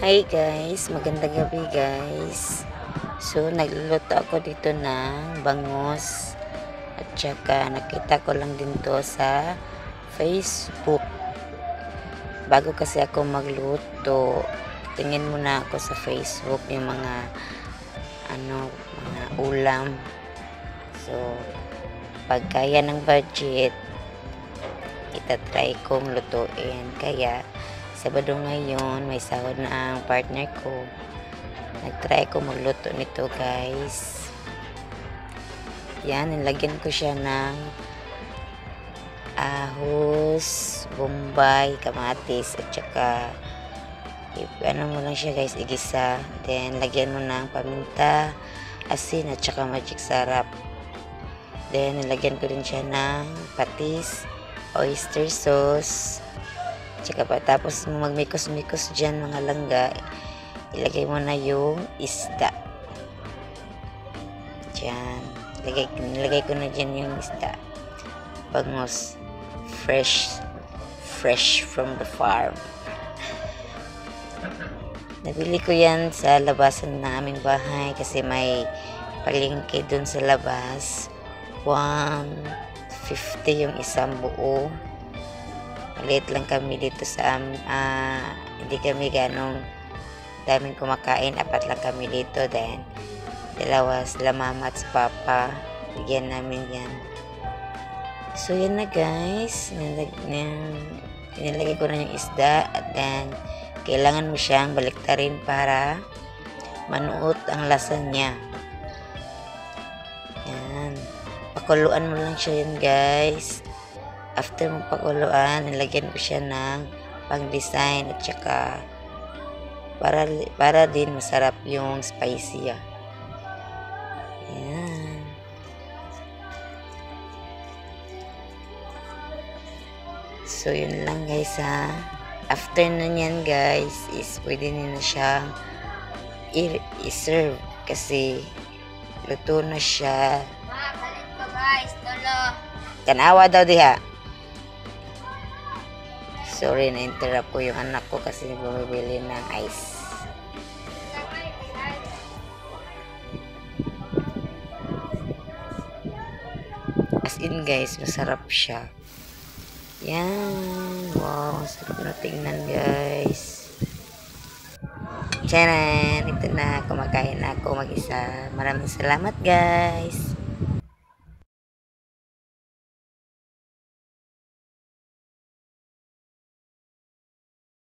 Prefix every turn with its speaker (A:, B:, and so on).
A: Hi guys, magandang gabi guys. So nagluluto ako dito ng bangus at saka nakita ko lang din to sa Facebook. Bago kasi ako magluto, tingin muna ako sa Facebook yung mga mga ulam. So pag kaya ng budget, itatry kong lutuin. Kaya Sabado ngayon, may sahod na ang partner ko. Nagtry ko magluto nito guys. Yan, nilagyan ko siya ng ahos, bombay, kamatis, at saka ano mo lang siya guys, igisa. Then, lagyan mo ng paminta, asin, at saka magic sarap. Then, nilagyan ko rin siya ng patis, oyster sauce, tsaka pa tapos magmikos-mikos dyan mga langga, ilagay mo na yung isda dyan. Nilagay ko na dyan yung isda, bangus, fresh from the farm. Nabili ko yan sa labasan na aming bahay kasi may palengke dun sa labas. 150 yung isang buo. Maliit lang kami dito sa hindi kami ganong daming kumakain, 4 lang kami dito, then 2 sila mama at papa, bigyan namin yan. So yan na guys, nilagay ko na yung isda, at then kailangan mo siyang baliktarin para manuot ang lasa niya. Yan, pakuluan mo lang siya yan guys. After mong pakuluan, nilagyan ko siya ng pang-design at saka para din masarap yung spicy. Ayan. So, yun lang guys ha. After nun yan guys, is pwede nyo na siyang i-serve kasi luto na siya.
B: Balik ko guys, tolo.
A: Tanawa daw diha. Sorry, na-interrupt ko yung anak ko kasi bumibili ng ice. As in guys, masarap siya. Yan. Wow, sarap na tingnan guys. Tiyanan, ito na, kumakain na ako mag-isa. Maraming salamat guys.